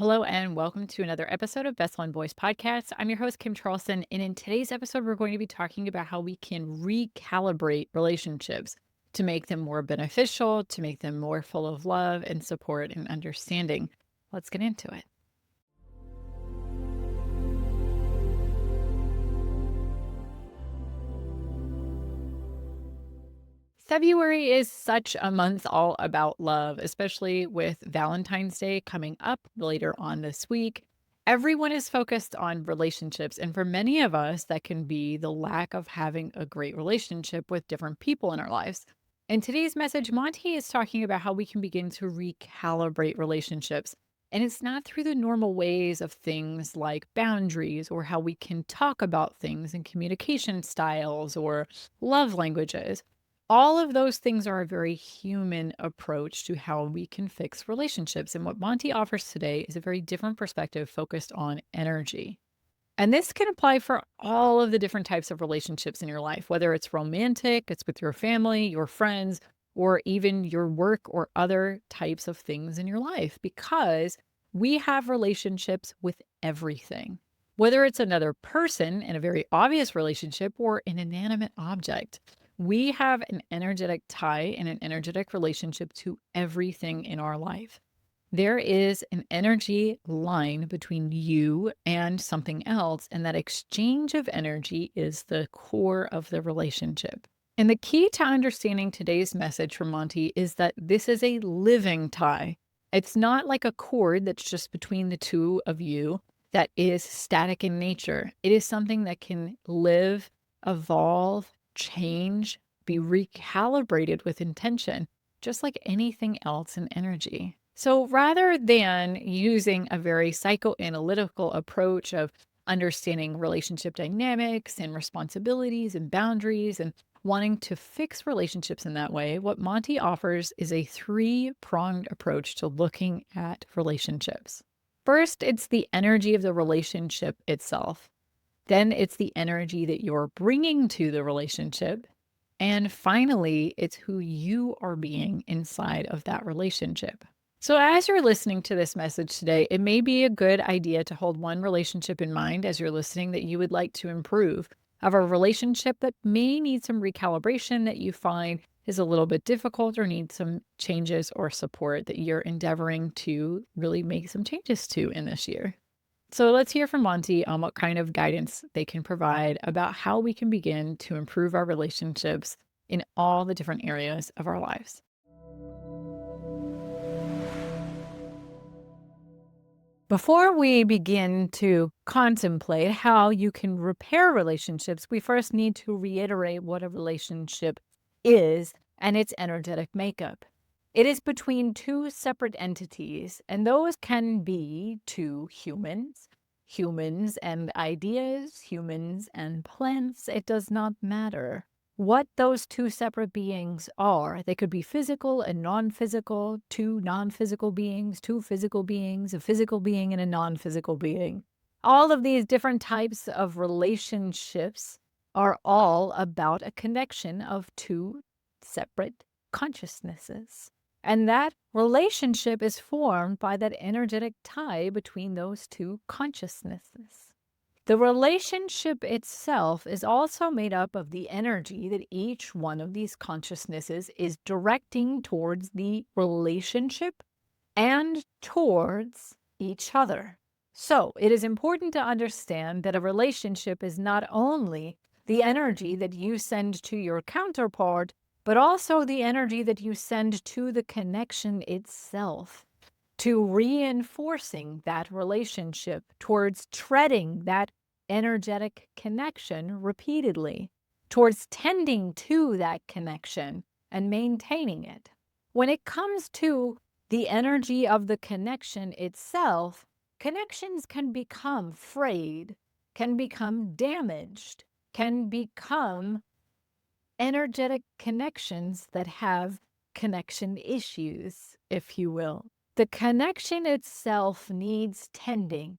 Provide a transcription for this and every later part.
Hello and welcome to another episode of Vessel and Voice Podcast. I'm your host, Kim Charlson, and in today's episode, we're going to be talking about how we can recalibrate relationships to make them more beneficial, to make them more full of love and support and understanding. Let's get into it. February is such a month all about love, especially with Valentine's Day coming up later on this week. Everyone is focused on relationships. And for many of us, that can be the lack of having a great relationship with different people in our lives. In today's message, Monty is talking about how we can begin to recalibrate relationships. And it's not through the normal ways of things like boundaries or how we can talk about things and communication styles or love languages. All of those things are a very human approach to how we can fix relationships. And what Monty offers today is a very different perspective focused on energy. And this can apply for all of the different types of relationships in your life, whether it's romantic, it's with your family, your friends, or even your work or other types of things in your life, because we have relationships with everything, whether it's another person in a very obvious relationship or an inanimate object. We have an energetic tie and an energetic relationship to everything in our life. There is an energy line between you and something else, and that exchange of energy is the core of the relationship. And the key to understanding today's message from Monty is that this is a living tie. It's not like a cord that's just between the two of you that is static in nature. It is something that can live, evolve, change, be recalibrated with intention, just like anything else in energy. So rather than using a very psychoanalytical approach of understanding relationship dynamics and responsibilities and boundaries and wanting to fix relationships in that way, what Monty offers is a three-pronged approach to looking at relationships. First, it's the energy of the relationship itself. Then it's the energy that you're bringing to the relationship. And finally, it's who you are being inside of that relationship. So, as you're listening to this message today, it may be a good idea to hold one relationship in mind as you're listening that you would like to improve, of a relationship that may need some recalibration that you find is a little bit difficult or needs some changes or support that you're endeavoring to really make some changes to in this year. So, let's hear from Monty on what kind of guidance they can provide about how we can begin to improve our relationships in all the different areas of our lives. Before we begin to contemplate how you can repair relationships, we first need to reiterate what a relationship is and its energetic makeup. It is between two separate entities, and those can be two humans, humans and ideas, humans and plants. It does not matter what those two separate beings are. They could be physical and non-physical, two non-physical beings, two physical beings, a physical being and a non-physical being. All of these different types of relationships are all about a connection of two separate consciousnesses. And that relationship is formed by that energetic tie between those two consciousnesses. The relationship itself is also made up of the energy that each one of these consciousnesses is directing towards the relationship and towards each other. So it is important to understand that a relationship is not only the energy that you send to your counterpart, but also the energy that you send to the connection itself, to reinforcing that relationship, towards treading that energetic connection repeatedly, towards tending to that connection and maintaining it. When it comes to the energy of the connection itself, connections can become frayed, can become damaged, can become energetic connections that have connection issues, if you will. The connection itself needs tending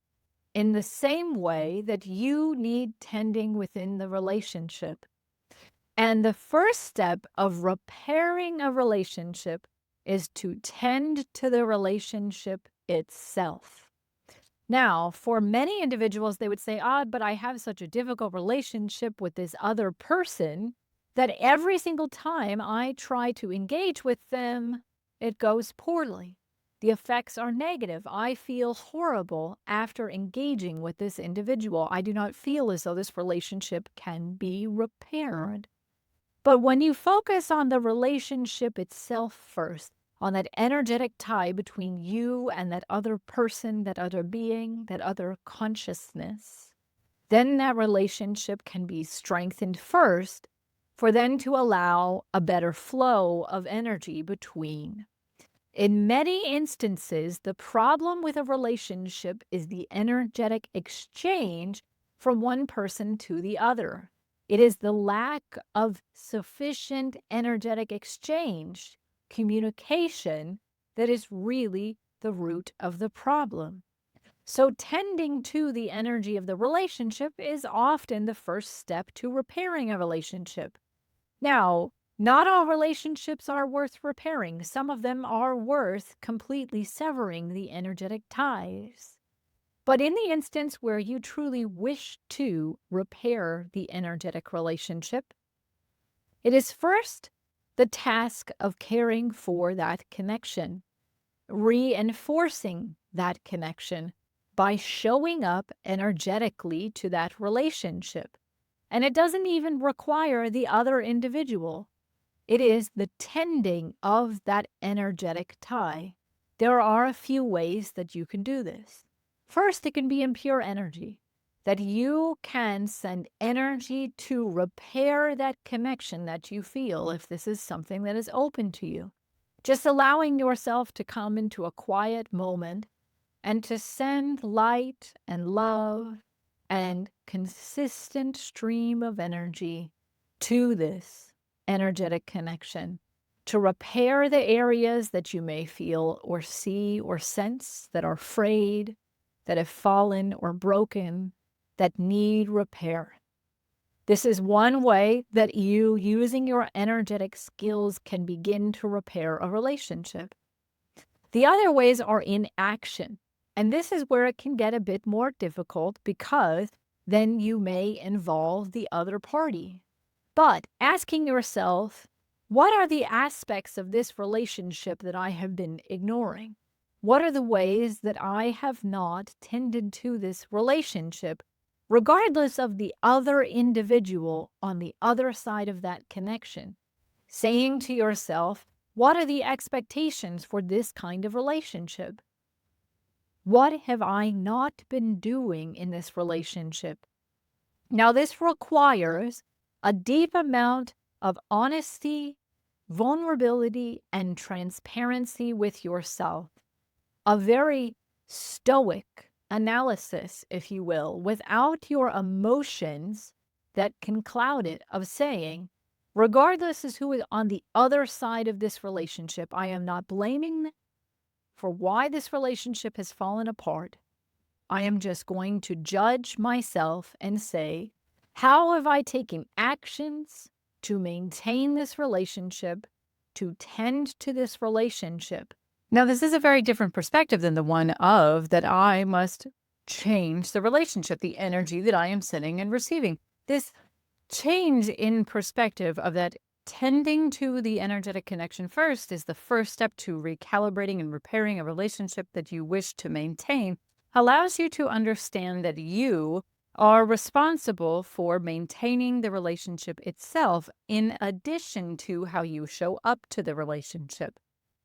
in the same way that you need tending within the relationship. And the first step of repairing a relationship is to tend to the relationship itself. Now, for many individuals, they would say, but I have such a difficult relationship with this other person that every single time I try to engage with them, it goes poorly. The effects are negative. I feel horrible after engaging with this individual. I do not feel as though this relationship can be repaired. But when you focus on the relationship itself first, on that energetic tie between you and that other person, that other being, that other consciousness, then that relationship can be strengthened first for then to allow a better flow of energy between. In many instances, the problem with a relationship is the energetic exchange from one person to the other. It is the lack of sufficient energetic exchange, communication, that is really the root of the problem. So, tending to the energy of the relationship is often the first step to repairing a relationship. Now, not all relationships are worth repairing. Some of them are worth completely severing the energetic ties. But in the instance where you truly wish to repair the energetic relationship, it is first the task of caring for that connection, reinforcing that connection by showing up energetically to that relationship. And it doesn't even require the other individual. It is the tending of that energetic tie. There are a few ways that you can do this. First, it can be in pure energy, that you can send energy to repair that connection that you feel if this is something that is open to you. Just allowing yourself to come into a quiet moment and to send light and love and consistent stream of energy to this energetic connection to repair the areas that you may feel or see or sense that are frayed, that have fallen or broken, that need repair. This is one way that you, using your energetic skills, can begin to repair a relationship. The other ways are in action. And this is where it can get a bit more difficult because then you may involve the other party. But asking yourself, what are the aspects of this relationship that I have been ignoring? What are the ways that I have not tended to this relationship, regardless of the other individual on the other side of that connection? Saying to yourself, what are the expectations for this kind of relationship? What have I not been doing in this relationship? Now, this requires a deep amount of honesty, vulnerability, and transparency with yourself. A very stoic analysis, if you will, without your emotions that can cloud it, of saying, regardless of who is on the other side of this relationship, I am not blaming them for why this relationship has fallen apart. I am just going to judge myself and say, how have I taken actions to maintain this relationship, to tend to this relationship? Now, this is a very different perspective than the one of that I must change the relationship, the energy that I am sending and receiving. This change in perspective of that tending to the energetic connection first is the first step to recalibrating and repairing a relationship that you wish to maintain, allows you to understand that you are responsible for maintaining the relationship itself in addition to how you show up to the relationship.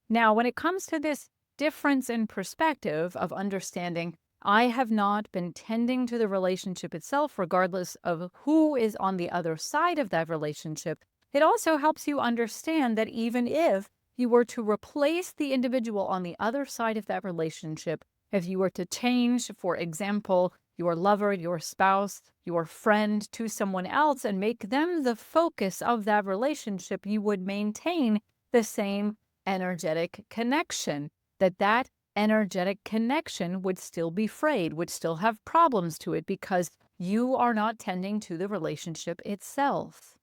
Now, when it comes to this difference in perspective of understanding, I have not been tending to the relationship itself, regardless of who is on the other side of that relationship, it also helps you understand that even if you were to replace the individual on the other side of that relationship, if you were to change, for example, your lover, your spouse, your friend to someone else and make them the focus of that relationship, you would maintain the same energetic connection. That energetic connection would still be frayed, would still have problems to it because you are not tending to the relationship itself.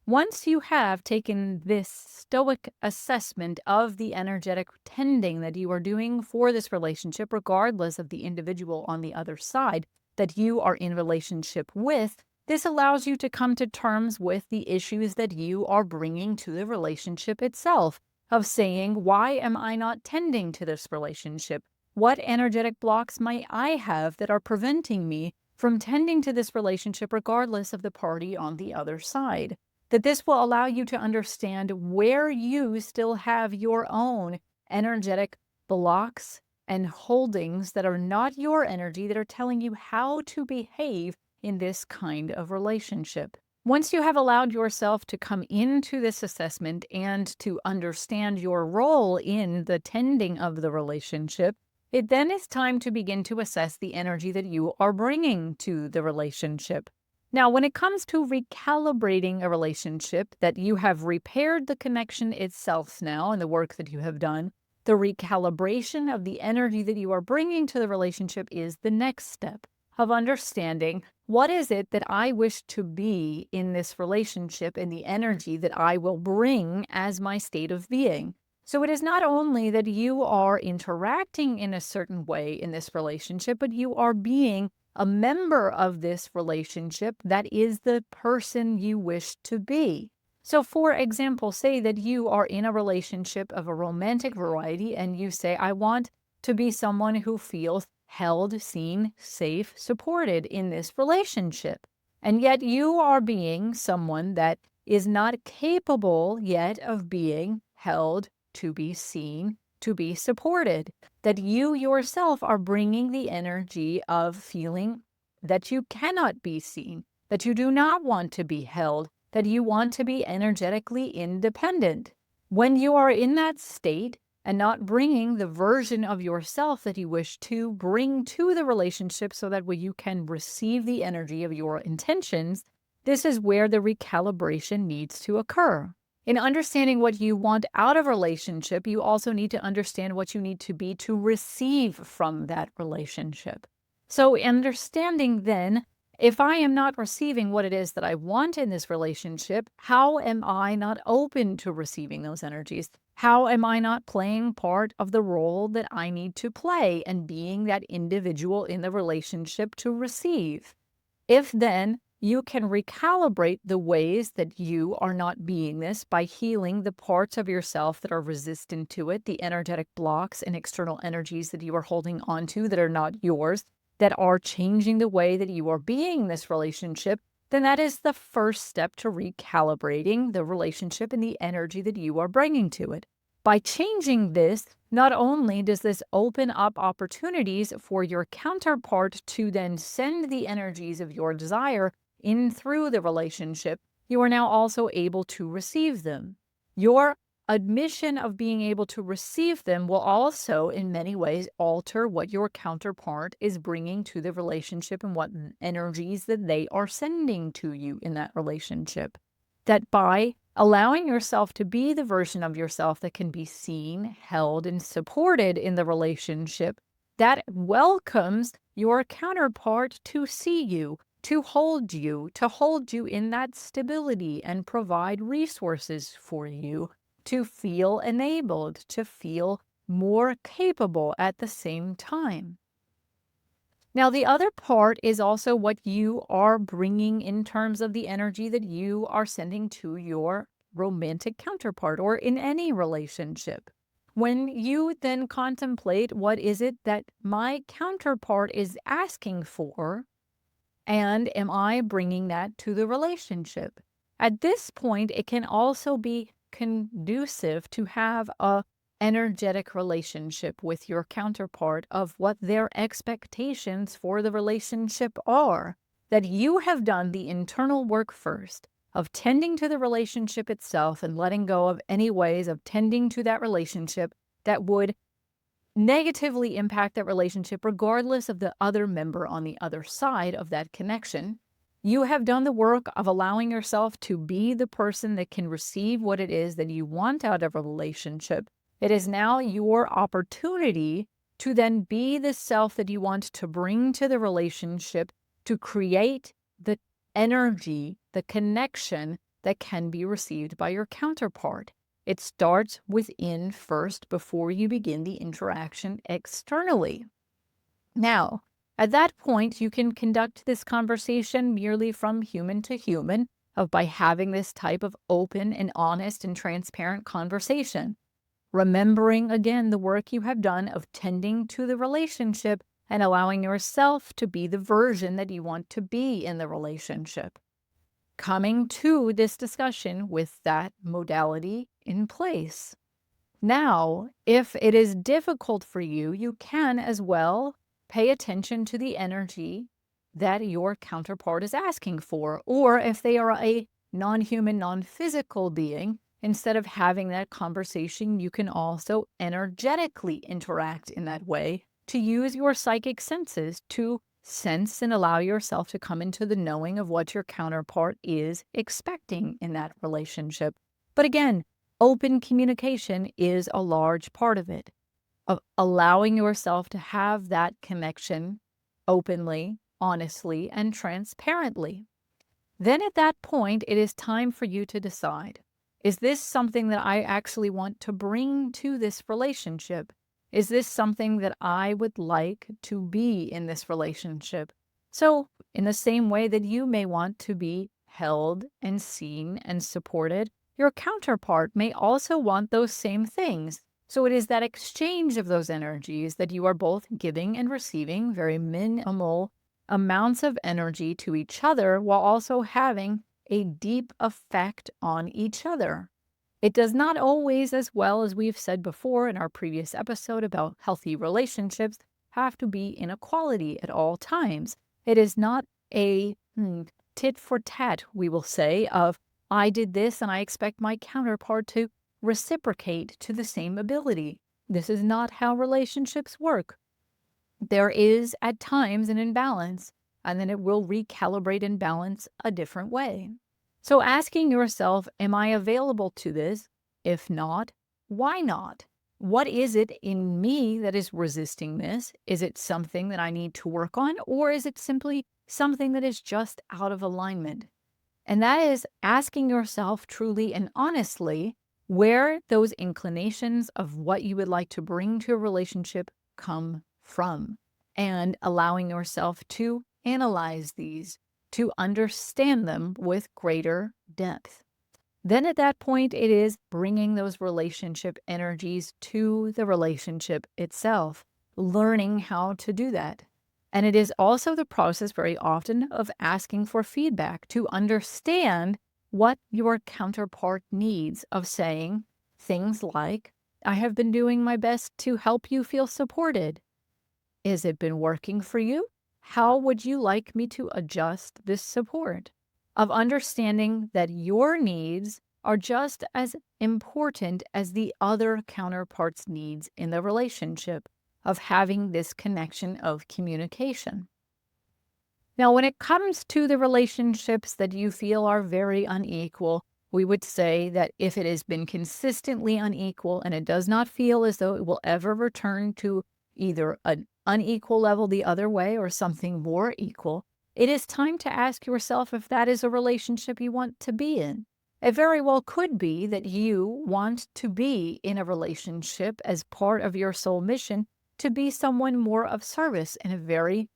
Once you have taken this stoic assessment of the energetic tending that you are doing for this relationship, regardless of the individual on the other side that you are in relationship with, this allows you to come to terms with the issues that you are bringing to the relationship itself, of saying, why am I not tending to this relationship? What energetic blocks might I have that are preventing me from tending to this relationship, regardless of the party on the other side? That this will allow you to understand where you still have your own energetic blocks and holdings that are not your energy, that are telling you how to behave in this kind of relationship. Once you have allowed yourself to come into this assessment and to understand your role in the tending of the relationship, it then is time to begin to assess the energy that you are bringing to the relationship. Now, when it comes to recalibrating a relationship, that you have repaired the connection itself now and the work that you have done, the recalibration of the energy that you are bringing to the relationship is the next step of understanding what is it that I wish to be in this relationship and the energy that I will bring as my state of being. So it is not only that you are interacting in a certain way in this relationship, but you are being a member of this relationship that is the person you wish to be. So, for example, say that you are in a relationship of a romantic variety and you say, I want to be someone who feels held, seen, safe, supported in this relationship. And yet you are being someone that is not capable yet of being held, to be seen, to be supported. That you yourself are bringing the energy of feeling that you cannot be seen, that you do not want to be held, that you want to be energetically independent. When you are in that state and not bringing the version of yourself that you wish to bring to the relationship so that way you can receive the energy of your intentions, this is where the recalibration needs to occur. In understanding what you want out of a relationship, you also need to understand what you need to be to receive from that relationship. So understanding then, if I am not receiving what it is that I want in this relationship, how am I not open to receiving those energies? How am I not playing part of the role that I need to play and being that individual in the relationship to receive? If then you can recalibrate the ways that you are not being this by healing the parts of yourself that are resistant to it, the energetic blocks and external energies that you are holding on to that are not yours, that are changing the way that you are being this relationship, then that is the first step to recalibrating the relationship and the energy that you are bringing to it. By changing this, not only does this open up opportunities for your counterpart to then send the energies of your desire in through the relationship, you are now also able to receive them. Your admission of being able to receive them will also, in many ways, alter what your counterpart is bringing to the relationship and what energies that they are sending to you in that relationship. That by allowing yourself to be the version of yourself that can be seen, held, and supported in the relationship, that welcomes your counterpart to see you, to hold you in that stability and provide resources for you, to feel enabled, to feel more capable at the same time. Now, the other part is also what you are bringing in terms of the energy that you are sending to your romantic counterpart or in any relationship. When you then contemplate what is it that my counterpart is asking for, and am I bringing that to the relationship? At this point, it can also be conducive to have a energetic relationship with your counterpart of what their expectations for the relationship are. That you have done the internal work first of tending to the relationship itself and letting go of any ways of tending to that relationship that would negatively impact that relationship, regardless of the other member on the other side of that connection. You have done the work of allowing yourself to be the person that can receive what it is that you want out of a relationship. It is now your opportunity to then be the self that you want to bring to the relationship, to create the energy, the connection that can be received by your counterpart. It starts within first before you begin the interaction externally. Now, at that point, you can conduct this conversation merely from human to human by having this type of open and honest and transparent conversation. Remembering again the work you have done of tending to the relationship and allowing yourself to be the version that you want to be in the relationship. Coming to this discussion with that modality in place. Now, if it is difficult for you, you can as well pay attention to the energy that your counterpart is asking for. Or if they are a non-human, non-physical being, instead of having that conversation, you can also energetically interact in that way to use your psychic senses to sense and allow yourself to come into the knowing of what your counterpart is expecting in that relationship. But again, open communication is a large part of it, of allowing yourself to have that connection openly, honestly, and transparently. Then at that point, it is time for you to decide, is this something that I actually want to bring to this relationship? Is this something that I would like to be in this relationship? So, in the same way that you may want to be held and seen and supported, your counterpart may also want those same things. So it is that exchange of those energies that you are both giving and receiving very minimal amounts of energy to each other while also having a deep effect on each other. It does not always, as well as we've said before in our previous episode about healthy relationships, have to be inequality at all times. It is not a tit for tat, we will say, of I did this and I expect my counterpart to reciprocate to the same ability. This is not how relationships work. There is at times an imbalance, and then it will recalibrate and balance a different way. So asking yourself, am I available to this? If not, why not? What is it in me that is resisting this? Is it something that I need to work on, or is it simply something that is just out of alignment? And that is asking yourself truly and honestly where those inclinations of what you would like to bring to a relationship come from, and allowing yourself to analyze these, to understand them with greater depth. Then at that point, it is bringing those relationship energies to the relationship itself, learning how to do that. And it is also the process very often of asking for feedback to understand what your counterpart needs, of saying things like, I have been doing my best to help you feel supported. Has it been working for you? How would you like me to adjust this support? Of understanding that your needs are just as important as the other counterpart's needs in the relationship, of having this connection of communication. Now, when it comes to the relationships that you feel are very unequal, we would say that if it has been consistently unequal and it does not feel as though it will ever return to either an unequal level the other way or something more equal, it is time to ask yourself if that is a relationship you want to be in. It very well could be that you want to be in a relationship as part of your soul mission to be someone more of service in a very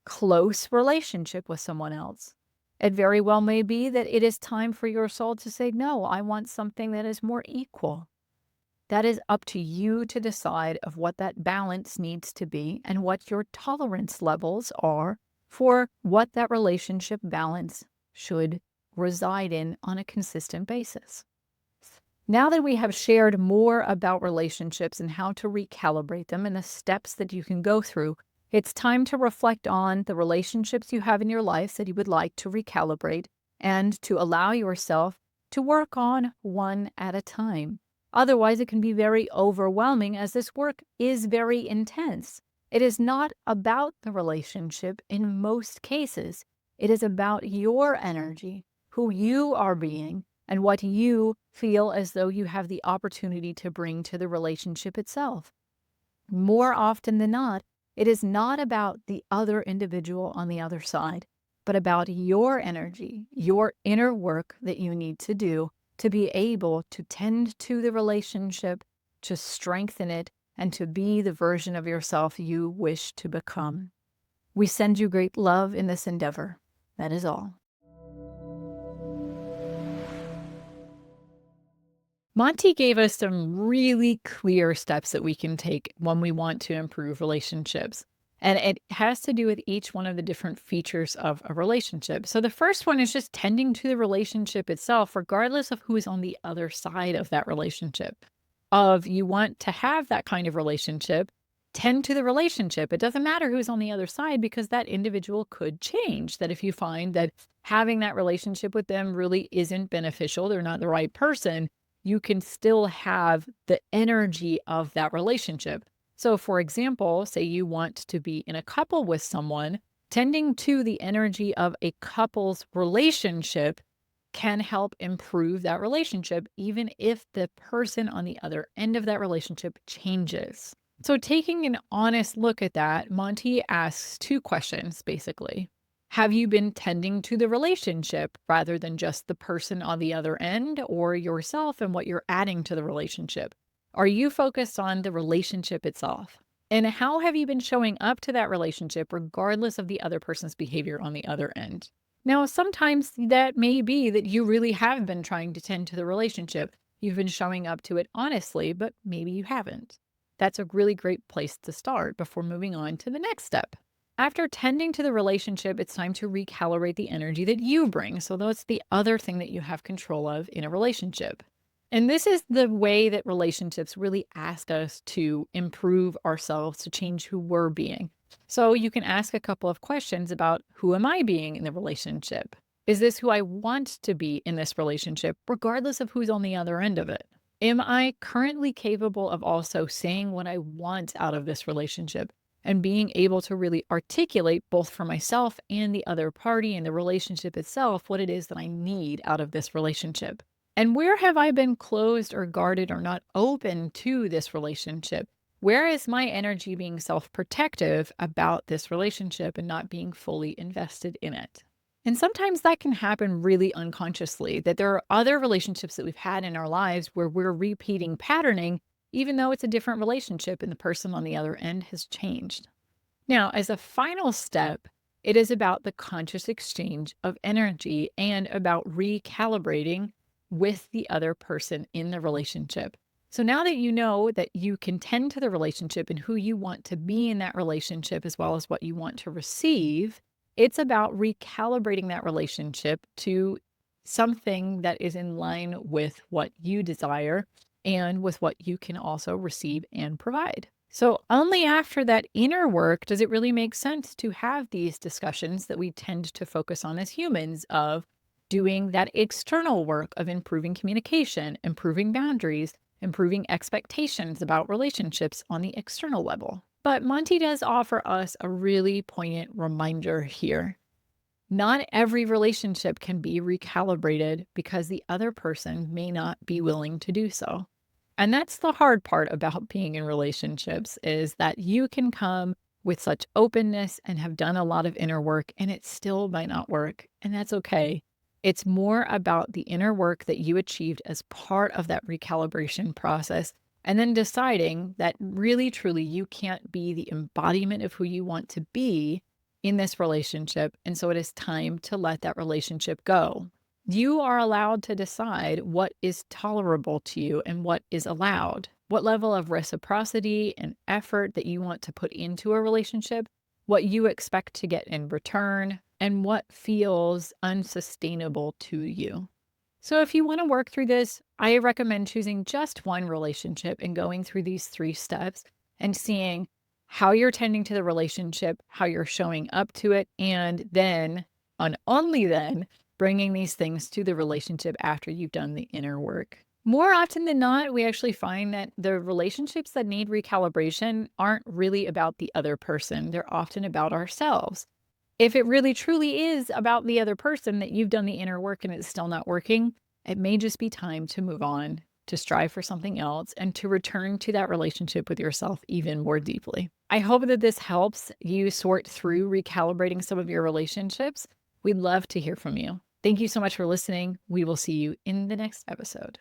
close relationship with someone else. It very well may be that it is time for your soul to say, no, I want something that is more equal. That is up to you to decide of what that balance needs to be and what your tolerance levels are for what that relationship balance should reside in on a consistent basis. Now that we have shared more about relationships and how to recalibrate them and the steps that you can go through, it's time to reflect on the relationships you have in your life that you would like to recalibrate and to allow yourself to work on one at a time. Otherwise, it can be very overwhelming as this work is very intense. It is not about the relationship in most cases. It is about your energy, who you are being, and what you feel as though you have the opportunity to bring to the relationship itself. More often than not, it is not about the other individual on the other side. but about your energy, your inner work that you need to do to be able to tend to the relationship, to strengthen it, and to be the version of yourself you wish to become. We send you great love in this endeavor. That is all. Monty gave us some really clear steps that we can take when we want to improve relationships. And it has to do with each one of the different features of a relationship. So the first one is just tending to the relationship itself, regardless of who is on the other side of that relationship. Of you want to have that kind of relationship, tend to the relationship. It doesn't matter who's on the other side because that individual could change. That if you find that having that relationship with them really isn't beneficial, they're not the right person, you can still have the energy of that relationship. So, for example, say you want to be in a couple with someone, tending to the energy of a couple's relationship can help improve that relationship, even if the person on the other end of that relationship changes. So, taking an honest look at that, Monty asks two questions basically. Have you been tending to the relationship rather than just the person on the other end or yourself and what you're adding to the relationship? Are you focused on the relationship itself? And how have you been showing up to that relationship regardless of the other person's behavior on the other end? Now, sometimes that may be that you really have been trying to tend to the relationship. You've been showing up to it honestly, but maybe you haven't. That's a really great place to start before moving on to the next step. After tending to the relationship, it's time to recalibrate the energy that you bring. So that's the other thing that you have control of in a relationship. And this is the way that relationships really ask us to improve ourselves, to change who we're being. So you can ask a couple of questions about who am I being in the relationship? Is this who I want to be in this relationship, regardless of who's on the other end of it? Am I currently capable of also saying what I want out of this relationship and being able to really articulate both for myself and the other party and the relationship itself what it is that I need out of this relationship? And where have I been closed or guarded or not open to this relationship? Where is my energy being self-protective about this relationship and not being fully invested in it? And sometimes that can happen really unconsciously, that there are other relationships that we've had in our lives where we're repeating patterning, even though it's a different relationship and the person on the other end has changed. Now, as a final step, it is about the conscious exchange of energy and about recalibrating with the other person in the relationship. So now that you know that you can tend to the relationship and who you want to be in that relationship, as well as what you want to receive, it's about recalibrating that relationship to something that is in line with what you desire and with what you can also receive and provide. So only after that inner work does it really make sense to have these discussions that we tend to focus on as humans of doing that external work of improving communication, improving boundaries, improving expectations about relationships on the external level. But Monty does offer us a really poignant reminder here. Not every relationship can be recalibrated because the other person may not be willing to do so. And that's the hard part about being in relationships is that you can come with such openness and have done a lot of inner work and it still might not work. And that's okay. It's more about the inner work that you achieved as part of that recalibration process, and then deciding that really, truly, you can't be the embodiment of who you want to be in this relationship. And so it is time to let that relationship go. You are allowed to decide what is tolerable to you and what is allowed, what level of reciprocity and effort that you want to put into a relationship, what you expect to get in return, and what feels unsustainable to you. So if you want to work through this, I recommend choosing just one relationship and going through these 3 steps and seeing how you're tending to the relationship, how you're showing up to it, and then, and only then, bringing these things to the relationship after you've done the inner work. More often than not, we actually find that the relationships that need recalibration aren't really about the other person. They're often about ourselves. If it really truly is about the other person that you've done the inner work and it's still not working, it may just be time to move on, to strive for something else, and to return to that relationship with yourself even more deeply. I hope that this helps you sort through recalibrating some of your relationships. We'd love to hear from you. Thank you so much for listening. We will see you in the next episode.